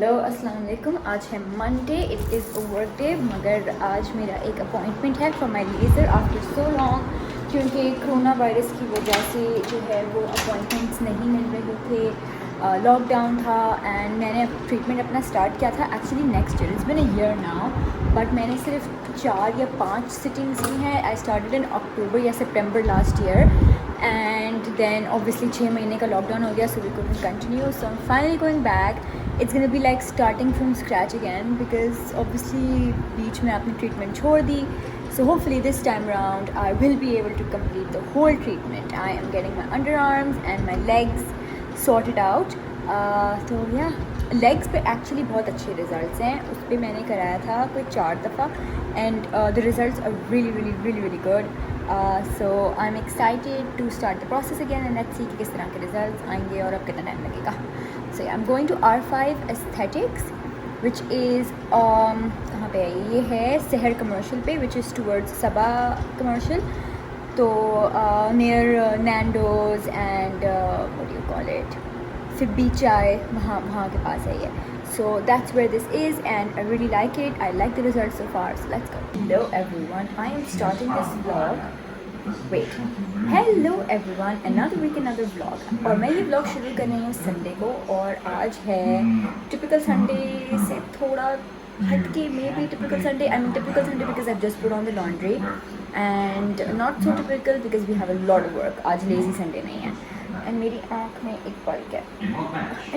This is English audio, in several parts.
Hello अस्सलाम वालेकुम। आज है Monday, it is a work day, मगर आज मेरा एक अपॉइंटमेंट है for my laser after so long, क्योंकि कोरोना वायरस की वजह से जो है वो अपॉइंटमेंट्स नहीं मिल रहे थे, लॉकडाउन था एंड मैंने ट्रीटमेंट अपना स्टार्ट किया था actually next year, it's been a year now, but मैंने सिर्फ 4 या 5 सिटिंग्स ली हैं। आई स्टार्टेड इन अक्टूबर या September last year and then obviously 6 महीने का लॉकडाउन हो गया, so we couldn't continue, so I'm finally going back. It's gonna be like starting from scratch again because obviously बीच में आपने treatment छोड़ दी, so hopefully this time around I will be able to complete the whole treatment. I am getting my underarms and my legs sorted out. तो yeah, legs पे actually बहुत अच्छे results हैं। उस पर मैंने कराया था कोई 4 दफ़ा and the results are really good. So I'm excited to start the process again and let's see कि किस तरह के रिज़ल्ट्स आएंगे और अब कितना टाइम लगेगा। So yeah, I'm going to R5 Aesthetics which is कहाँ पे है ये है सहर कमर्शियल पे, which is towards Saba Commercial, तो near Nando's and what do you call it, फिब्बी चाय, वहाँ के पास है ये। So that's where this is and I really like it. I like the results so far, so let's go. Hello everyone, I am starting this vlog. Wait, hello everyone, another week another vlog. और मैं ये vlog शुरू कर रही हूँ Sunday को, और आज है टिपिकल संडे से थोड़ा हटके, maybe typical Sunday. I mean typical Sunday because I've just put on the laundry and not so typical because we have a lot of work. आज lazy Sunday नहीं है and मेरी आँख में एक पलक है।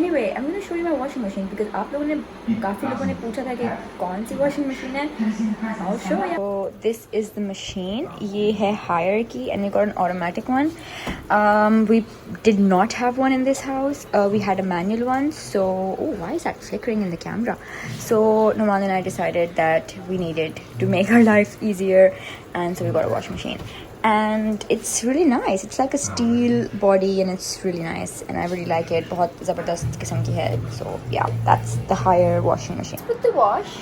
Anyway, I'm going to show you my washing machine because आप लोगों ने, काफ़ी लोगों ने पूछा था कि कौन सी washing machine है। I'll show you. So this is the machine. ये है Haier की and we got an automatic one. We did not have one in this house. We had a manual one. So why is that flickering in the camera? So Numan and I decided that we needed to make our lives easier, and so we got a washing machine. And it's really nice. It's like a steel body and it's really nice and I really like it. बहुत ज़बरदस्त किस्म की है. So yeah, that's the Haier washing machine. Let's put the wash.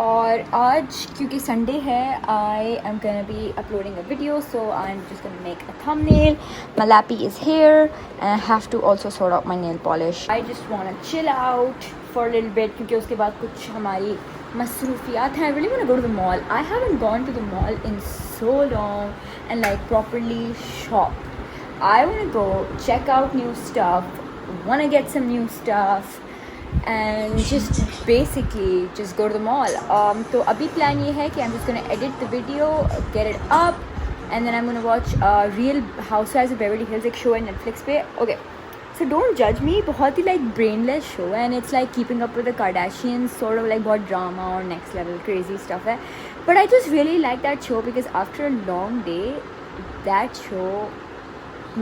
और आज क्योंकि Sunday है, I am gonna be uploading a video, so I'm just gonna make a thumbnail. My lappy is here and I have to also sort out my nail polish. I just wanna chill out for a little bit क्योंकि उसके बाद कुछ हमारी मसरूफियात हैं. I really wanna go to the mall. I haven't gone to the mall in so long and like properly shop. I wanna go check out new stuff, wanna get some new stuff and just basically just go to the mall. तो अभी plan ये है कि I'm just gonna edit the video, get it up and then I'm gonna watch Real Housewives of Beverly Hills, एक show है Netflix पे. Okay, so don't judge me, बहुत ही like brainless show है and it's like keeping up with the Kardashians, sort of like बहुत drama और next level crazy stuff है. But I just really like that show because after a long day that show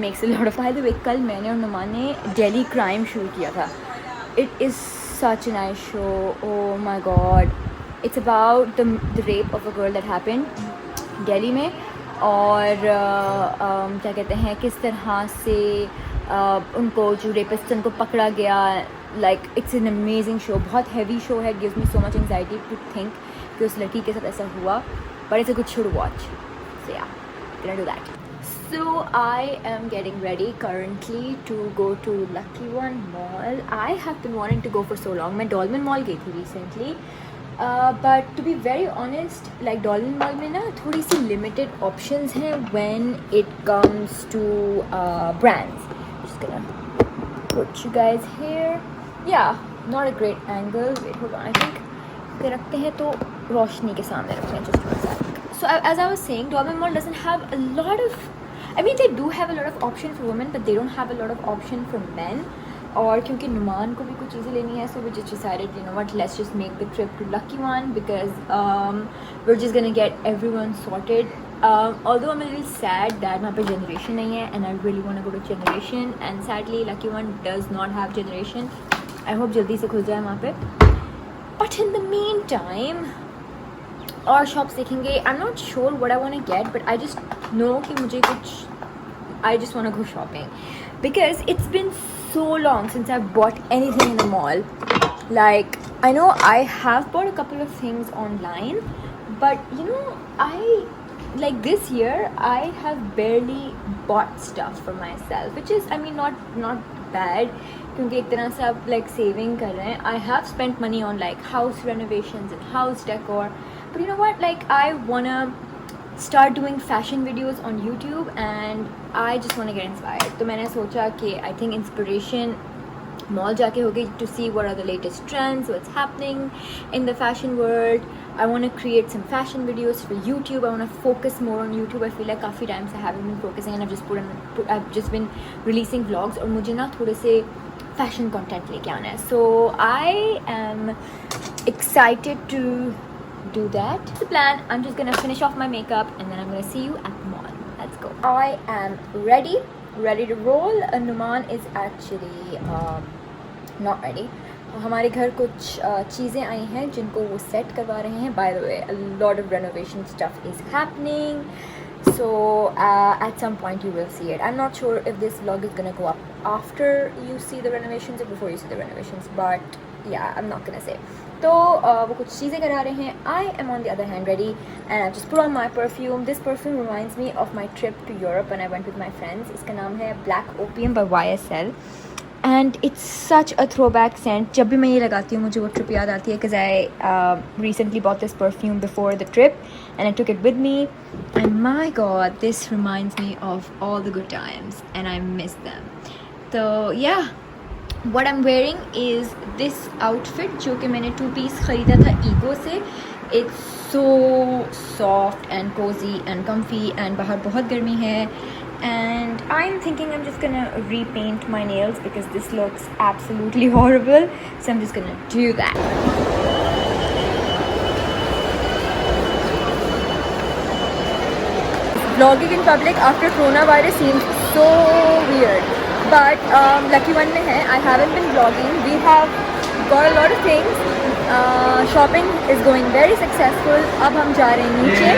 makes a lot of. By the way, कल मैंने और नुमान ने Delhi Crime शुरू किया था. It is such a nice show. Oh my god, it's about the rape of a girl that happened Delhi में, और क्या कहते हैं किस तरह से उनको जो रेपिस्ट उनको पकड़ा गया. Like it's an amazing show, बहुत heavy show है. It gives me so much anxiety to think कि उस लड़की के साथ ऐसा हुआ, but it's a good show to watch. So yeah, gonna do that. So I am getting ready currently to go to Lucky One Mall. I have been wanting to go for so long. मैं Dolmen Mall गई थी recently, but to be very honest, like Dolmen Mall में ना थोड़ी सी limited options हैं when it comes to brands. Just gonna put you guys here. Yeah, not a great angle. Wait, hold on. I think इसे रखते हैं तो रोशनी के सामने रखते हैं. Just one sec. So as I was saying, Dolmen Mall doesn't have a lot of, I mean they do have a lot of option for women but they don't have a lot of option for men. और क्योंकि नुमान को भी कुछ चीज़ें लेनी है, so we just decided, you know what, let's just make the trip to Lucky One because we're just gonna get everyone sorted. Although I'm a little sad that वहाँ पे generation नहीं है and I really want to go to generation and sadly Lucky One does not have generation. I hope जल्दी से खुल जाए वहाँ पे. But in the meantime और शॉप्स देखेंगे. I'm not sure what I want to get but I just know कि मुझे कुछ, I just want to go shopping because it's been so long since I've bought anything in the mall. Like I know I have bought a couple of things online but you know I like this year I have barely bought stuff for myself, which is I mean not bad क्योंकि एक तरह से आप like saving कर रहे हैं. I have spent money on like house renovations and house decor, but you know what, like I wanna start doing fashion videos on YouTube and I just want to get inspired. तो मैंने सोचा कि I think inspiration mall जाके होगी to see what are the latest trends, what's happening in the fashion world. I want to create some fashion videos for YouTube. I want to focus more on YouTube. I feel like काफ़ी time से I haven't been focusing and I've just been releasing vlogs और मुझे ना थोड़े से fashion content लेके आना है. So I am excited to do that. That's the plan. I'm just gonna finish off my makeup and then I'm gonna see you at the mall. Let's go. I am ready to roll. Numan is actually not ready. हमारे घर कुछ चीज़ें आई हैं जिनको वो set करवा रहे हैं. By the way, a lot of renovation stuff is happening. So at some point you will see it. I'm not sure if this vlog is gonna go up after you see the renovations or before you see the renovations, but yeah, I'm not gonna say. तो वो कुछ चीज़ें करा रहे हैं. I am on the other hand ready and I've just put on my perfume. This perfume reminds me of my trip to Europe when I went with my friends. इसका नाम है Black Opium by YSL and it's such a throwback scent. जब भी मैं ये लगाती हूँ मुझे वो ट्रिप याद आती है because I recently bought this perfume before the trip and I took it with me and my god, this reminds me of all the good times and I miss them. So yeah, what I'm wearing is this outfit जो कि मैंने 2-piece ख़रीदा था ego से. It's so soft and cozy and comfy and बाहर बहुत गर्मी है and I'm thinking I'm just gonna repaint my nails because this looks absolutely horrible, so I'm just gonna do that. Vlogging in public after coronavirus seems so weird. But lucky one में है, I haven't been vlogging. We have got a lot of things. Shopping is going very successful. अब हम जा रहे हैं नीचे.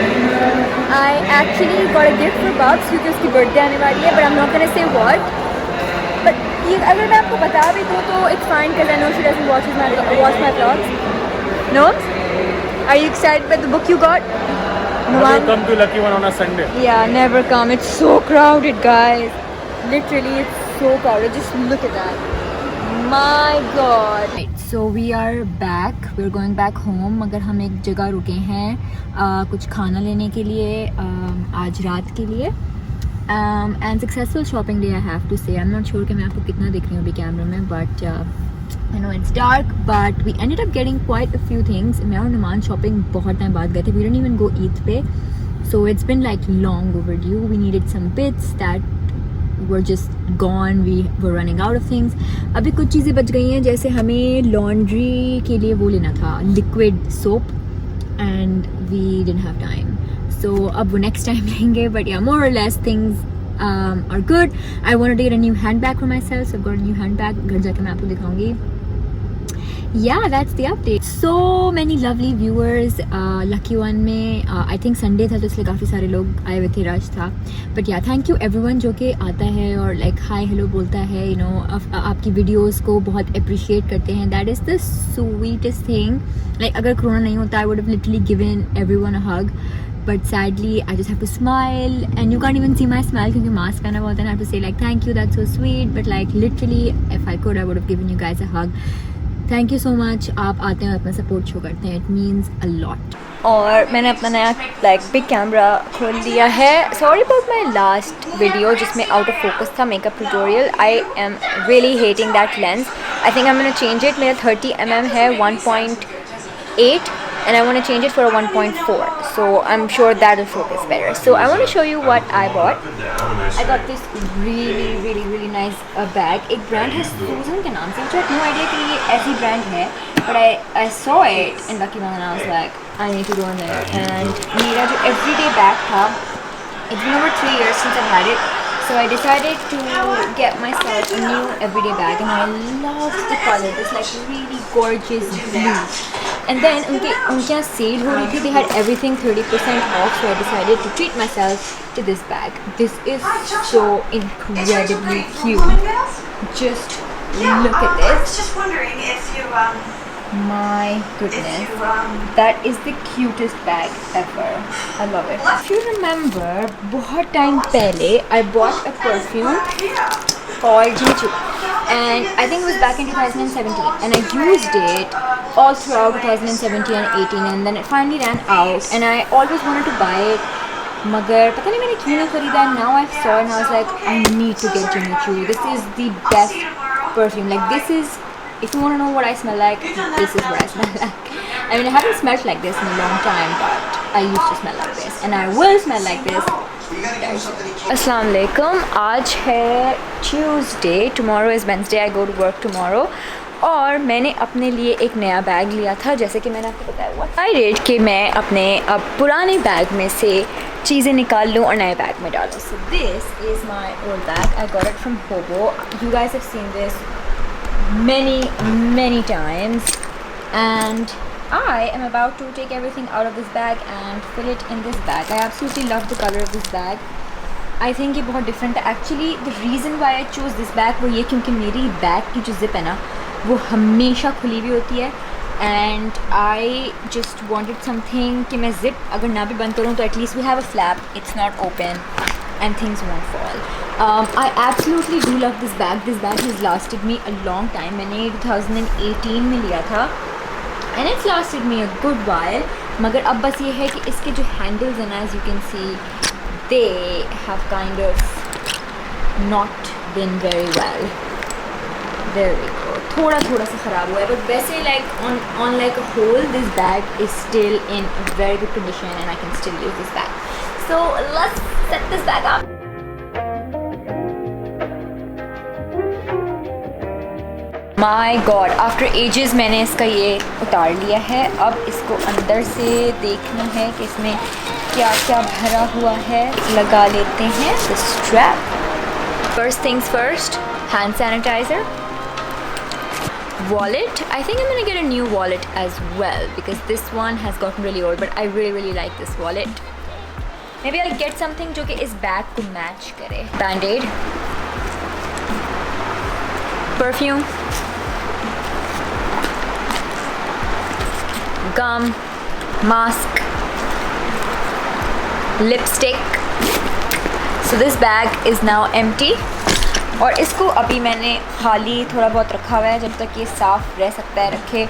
I actually got a gift for Babs क्योंकि उसकी birthday आने वाली है, but I'm not gonna say what. But अगर मैं आपको बता भी दूँ तो it's fine because I know she doesn't watch my vlogs. No? Are you excited by the book you got? Never come to Lucky One on a Sunday. Yeah, never come. It's so crowded, guys. Literally, it's so crowded. Just look at that. My god. Right, so we are back. We're going back home. मगर हम एक जगह रुके हैं कुछ खाना लेने के लिए आज रात के लिए. And successful shopping day, I have to say. I'm not sure कि मैं आपको कितना दिख रही हूँ अभी कैमरे में, but I know it's dark, but we ended up getting quite a few things. मैं और नुमान शॉपिंग बहुत टाइम बाद गए थे. We didn't even go Eid पे, so it's been like long overdue. We needed some bits that were just gone. We were running out of things. अभी कुछ चीज़ें बच गई हैं, जैसे हमें लॉन्ड्री के लिए वो लेना था liquid soap and we didn't have time, so अब वो next time लेंगे. But yeah, more or less things are good. I wanted to get a new handbag for myself, so I've got a new handbag. घर जाके मैं आपको दिखाऊंगी. Yeah, that's the update. So many lovely viewers. Lucky One में I think Sunday था तो इसलिए काफ़ी सारे लोग आए हुए थे, रश था. But yeah, thank you everyone जो कि आता है और like hi hello बोलता है, you know, आपकी videos को बहुत appreciate करते हैं. That is the sweetest thing. Like अगर कोरोना नहीं होता I would have literally given everyone a hug. But sadly I just have to smile and you can't even see my smile क्योंकि mask पहना हुआ था. I have to say like thank you, that's so sweet. But like literally if I could I would have given you guys a hug. Thank you so much. आप आते हैं अपना support show करते हैं. It means a lot. और मैंने अपना नया लाइक बिग कैमरा खोल दिया है. Sorry about my last video जिसमें आउट ऑफ फोकस था makeup tutorial. I am really hating that lens. I think I am gonna change it. मेरा 30mm है 1.8 and I want to change it for a 1.4, so I'm sure that'll focus better. So I want to show you what I bought. I got this really nice bag. एक brand है Susan के नाम से. I had no idea कि ये ऐसी brand है, but I saw it in Lucky One and I was like I need to go in there. And मेरा जो everyday bag था, it's been over 3 years since I've had it, so I decided to get myself a new everyday bag and I love the color. It's like really gorgeous blue. And then उनके यहाँ cell हो रही थी. They had everything 30% off, so I decided to treat myself to this bag. This is so incredibly cute. Just look at this. I was just wondering if you My goodness, that is the cutest bag ever. I love it. If you remember, बहुत time पहले I bought a perfume called Jimmy Choo, and I think it was back in 2017, and I used it all throughout 2017 and 18, and then it finally ran out, and I always wanted to buy it. मगर पता नहीं मैंने क्यों नहीं खरीदा. Now I saw it and I was like, I need to get Jimmy Choo. This is the best perfume. Like, this is, if you want to know what I smell like, this is what I smell like. I mean, I haven't smelled like this in a long time, but I used to smell like this, and I will smell like this. Assalamu alaikum. आज है Tuesday. Tomorrow is Wednesday. I go to work tomorrow. और मैंने अपने लिए एक नया bag लिया था, जैसे कि मैंने आपको बताया हुआ था रेट कि मैं अपने अब पुराने बैग में से चीज़ें निकाल लूँ और नए बैग में डालूँ. So this is my old bag. I got it from Hobo. You guys have seen this many times, and I am about to take everything out of this bag and fill it in this bag. I absolutely love the color of this bag. I think ये बहुत different है. Actually the reason why I chose this bag वो ये क्योंकि मेरी bag की जो zip है ना वो हमेशा खुली हुई होती है, and I just wanted something कि मैं zip अगर ना भी बंद करूँ तो at least we have a flap, it's not open and things won't fall. I absolutely do love this bag. This bag has lasted me a long time. मैंने 2018 में लिया था and it's lasted me a good while. मगर अब बस ये है कि इसके जो handles हैं ना, as you can see, they have kind of not been very well. There we go. थोड़ा सा ख़राब हुआ है, but वैसे like on like a whole, this bag is still in a very good condition and I can still use this bag. So let's set this bag up. My God, after ages मैंने इसका ये उतार लिया है. अब इसको अंदर से देखना है कि इसमें क्या क्या भरा हुआ है. लगा लेते हैं the strap. First things first, hand sanitizer. Wallet. I think I'm gonna get a new wallet as well because this one has gotten really old, but I really like this wallet. Maybe I'll get something जो कि इस bag को match करे. Band-aid, perfume, gum, mask, lipstick. So this bag is now empty. और इसको अभी मैंने खाली थोड़ा बहुत रखा हुआ है जब तक ये साफ़ रह सकता है रखे.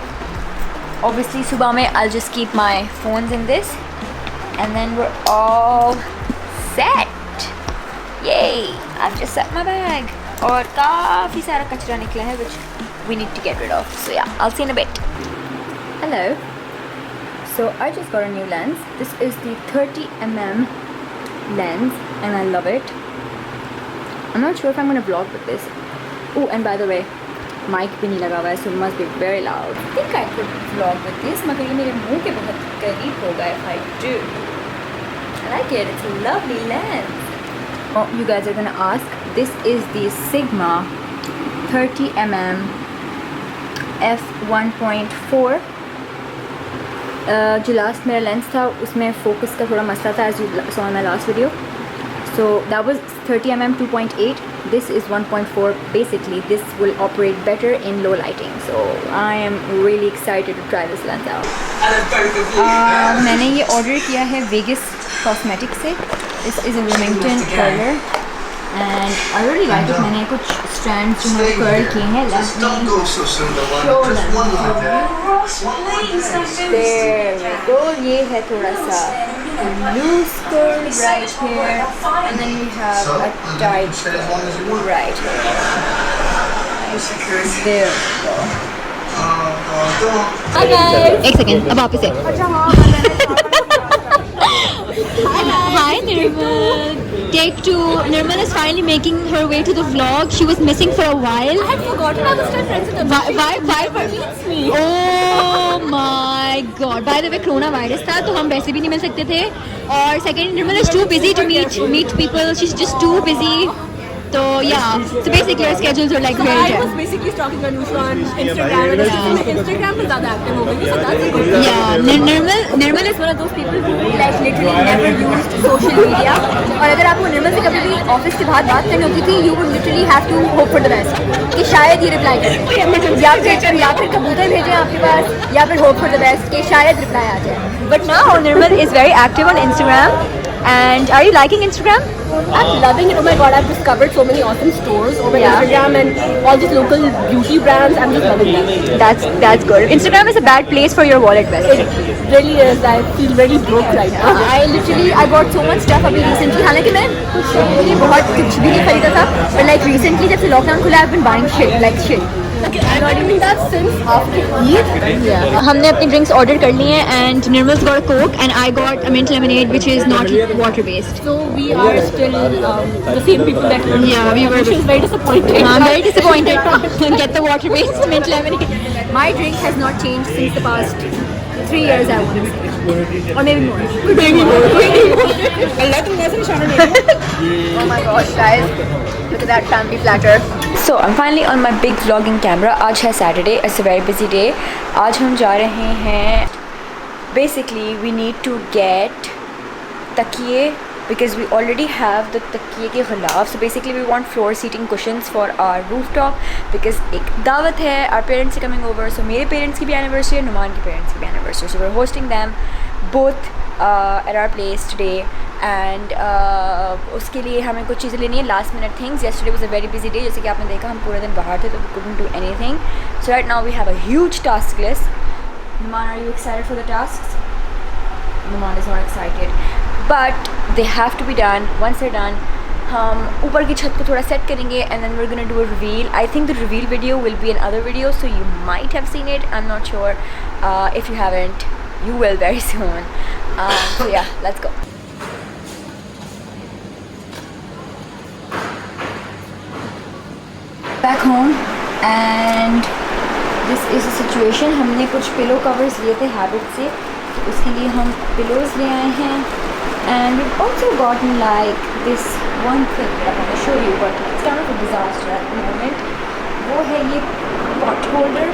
Obviously सुबह में I'll just keep my phones in this and then we're all set. Yay! I've just set my bag. और काफ़ी सारा कचरा निकला है which we need to get rid of. So yeah, I'll see you in a bit. Hello. So I just got a new lens. This is the 30mm lens and I love it. I'm not sure if I'm going to vlog with this. Oh, and by the way, mic भी नहीं लगा हुआ है, so it must be very loud. I think I could vlog with this, मगर ये मेरे मुंह के बहुत करीब होगा if I do. I like it. It's a lovely lens. Oh, you guys are going to ask. This is the Sigma 30mm f1.4. जो last मेरा लेंस था उसमें फोकस का थोड़ा मसला था, as you saw in my last video. So that was 30mm 2.8. This is 1.4. Basically this will operate better in low lighting, so I am really excited to try this lens out. मैंने ये order किया है Vegas Cosmetics से. This is a Remington curler and I really like it. मैंने कुछ strands जो हैं curl किए हैं. Let me show them. There we go. ये है थोड़ा सा loose curl right here, and then we have a tight curl right here. There we go. Hi guys. एक सेकेंड, अब वापस से. Hi Nirmal. Take 2. Nirmal is finally making her way to the vlog. She was missing for a while. I had forgotten I was still friends with her. Why means me? Oh my God. By the way, coronavirus था तो हम वैसे भी नहीं मिल सकते थे. और second, Nirmal is too busy to meet people. She's just too busbusy. So yeah, so basically our schedules are like very I tight. was basically stalking Anusha on Instagram, and Instagram was ज़्यादा active हो गई, so that's a good thing. Yeah, Nirmal is one of those people who like literally never used social media. और अगर आपको निर्मल से कभी भी office के बाद बात करनी होती थी, you would literally have to hope for the best कि शायद ये रिप्लाई करे, या फिर कबूतर भेजें आपके पास, या फिर hope for the best कि शायद रिप्लाई आ जाए. But now Nirmal is very active on Instagram. And are you liking Instagram? I'm loving it. Oh my god, I've discovered so many awesome stores over Instagram and all these local beauty brands. I'm just loving them. That's good. Instagram is a bad place for your wallet, best. It really is. I feel really broke right now. I bought so much stuff अभी recently. हालांकि मैं कुछ भी नहीं खरीदा था, but like recently जब से lockdown खुला, I've been buying shit like shit. I've been doing that since after Eid. हमने अपनी drinks order कर ली हैं and Nirmal's got a Coke and I got a mint lemonade which is not water based. So we are still the same people that were. Yeah, we were. Which is very disappointing. I'm very disappointed. Get the water based mint lemonade. My drink has not changed since the past 3 years, I would say. Or maybe more. Maybe more. Oh my gosh, guys. Look at that family platter. So I'm finally on my big vlogging camera. आज है Saturday. It's a very busy day. आज हम जा रहे हैं. Basically, we need to get तकिए because we already have the तकिए के ख़िलाफ़. So basically, we want floor seating cushions for our rooftop because एक दावत है. Our parents are coming over. So मेरे parents की भी anniversary है, नुमान की parents की भी anniversary. So we're hosting them both at our place today. And उसके लिए हमें कुछ चीज़ें लेनी है last minute things. Yesterday was a very busy day. जैसे कि आपने देखा हम पूरे दिन बाहर थे तो we couldn't do anything. So right now we have a huge task list. Numan, are you excited for the tasks? Numan is not excited, but they have to be done. Once they're done, हम ऊपर की छत को थोड़ा set करेंगे and then we're gonna do a reveal. I think the reveal video will be in other videos, so you might have seen it. I'm not sure. If you haven't, you will very soon. So yeah, let's go. Back home and this is a situation. हमने कुछ pillow covers लिए थे habit से, तो उसके लिए हम pillows ले आए हैं. And we've also gotten like this one thing that I'm going to show you, but it's kind of a disaster at the moment. वो है ये pot holder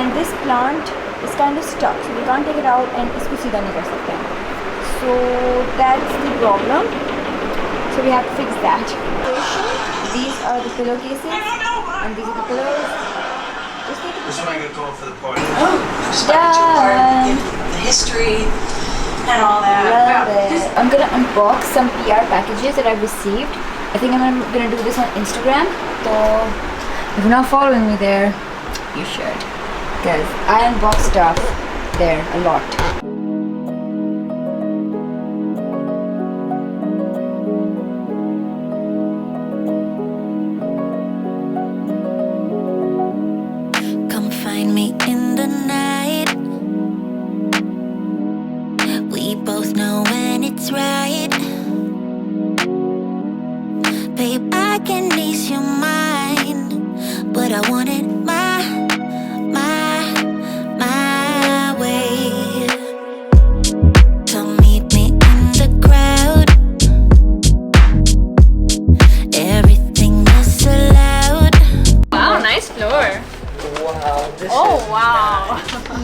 and this plant is kind of stuck, so we can't take it out and इसको सीधा नहीं कर सकते हैं. So that's the problem. So we have to fix that. These are the pillowcases and these are the pillows. Just take Just want to go for the party. Done. The history and all that. Love it. I'm gonna unbox some PR packages that I've received. I think I'm gonna do this on Instagram. So if you're not following me there, you should, because I unbox stuff there a lot. Come find me in the night. We both know when it's right. Babe, I can ease your mind, but I want it my way. Come meet me in the crowd. Everything is so loud. Wow, nice floor. Wow. Oh wow.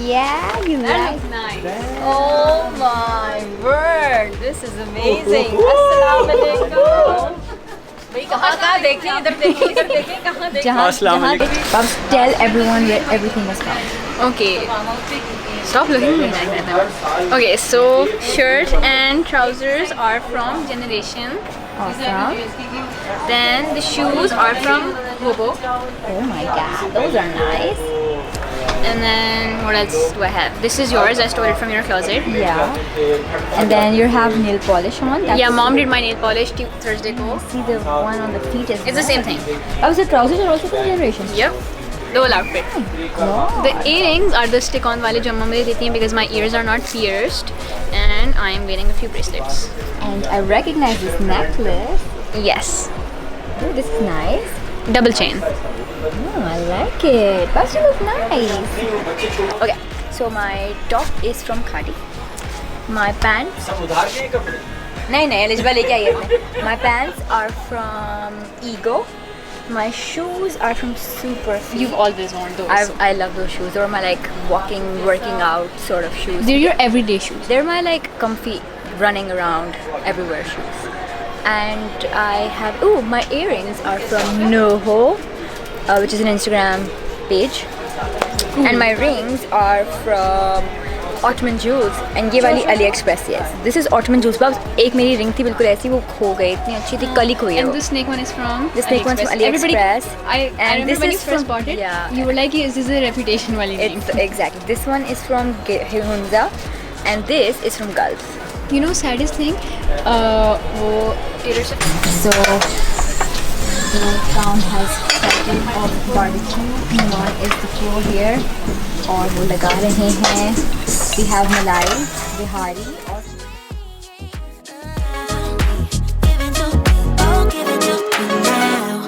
Yeah, you That like. looks nice. Oh my word, this is amazing. Assalamualaikum. भाई कहाँ देखें इधर देखें कहाँ देखें. अस्सलाम वालेकुम. Bubs, tell everyone where everything is from. Okay. Stop looking at me like that. Okay, so shirt and trousers are from Generation. Awesome. Then the shoes are from Bobo. Oh my god, those are nice. And then what else do I have? This is yours. I stole it from your closet. Yeah. And then you have nail polish on. That's Yeah, mom did my nail polish Thursday ko. See the one on the feet as It's the same thing. Oh, so trousers are also from Generations. Yep. The whole outfit. God. The earrings are the stick-on wale jo mama deti hain because my ears are not pierced and I am wearing a few bracelets. And I recognize this necklace. Yes. Oh, this is nice. Double chain. Oh, I like it. But you look nice. Okay, so my top is from Khadi. My pants. नहीं एलिजबा लेके आई है. My pants are from Ego. My shoes are from Superfeet. You've always worn those. I love those shoes. They're my like walking, working out sort of shoes. They're your everyday shoes. They're my like comfy, running around everywhere shoes. And I have my earrings are from Noho, which is an Instagram page. And my rings are from Autumn Jewels and ये वाली AliExpress से है. This is Autumn Jewels box. एक मेरी ring थी बिल्कुल ऐसी, वो खो गई, इतनी अच्छी थी, कल ही खोई है. And the snake one is from The snake one's from AliExpress. I And remember this when you is first from- bought it, yeah. you were like, is this a reputation wali name? It's exactly. This one is from Hunza and this is from Gulf. You know, saddest thing, वो So the town has started of barbecue. Numan is the pro here और वो लगा रहे हैं. We have Malai, Bihari और Give it to me, oh, give it to me now.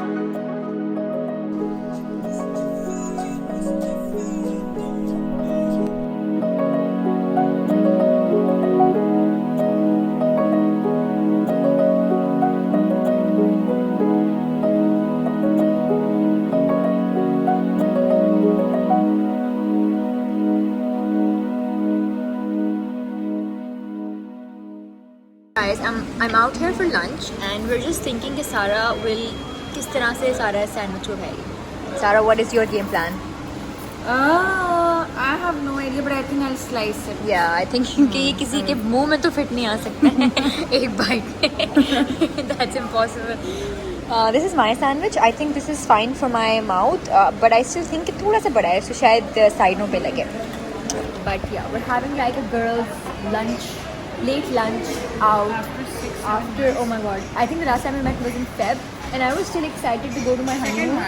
Guys, I'm out here for lunch and we're just thinking कि सारा will किस तरह से सारा sandwich को खाएगी. Sarah, what is your game plan? I have no idea, but I think I'll slice it. Yeah, I think क्योंकि ये किसी के मुंह में तो फिट नहीं आ सकता है एक bite. That's impossible. This is my sandwich. I think this is fine for my mouth, but I still think कि थोड़ा सा बड़ा है, so शायद साइडों पे लगे. But yeah, we're having like a girls' lunch, late lunch out after. Oh my god! I think the last time we met was in Feb, and I was still excited to go to my honeymoon.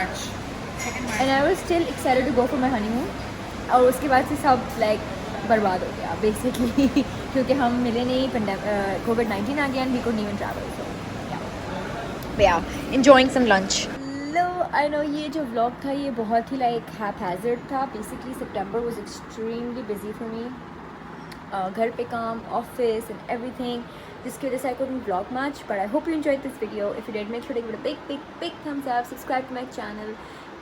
And I was still excited to go for my honeymoon. और उसके बाद से सब like बर्बाद हो गया basically क्योंकि हम मिले नहीं, COVID-19 आ गया and we couldn't even travel. So yeah, enjoying some lunch. Hello, I know ये जो vlog था ये बहुत ही like haphazard था. Basically September was extremely busy for me. घर पे काम, office and everything. जिसकी वजह से I couldn't vlog much, but I hope you enjoyed this video. If you did, make sure to give it a big thumbs up, subscribe to my channel,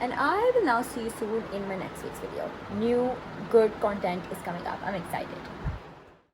and I will now see you soon in my next week's video. New good content is coming up. I'm excited.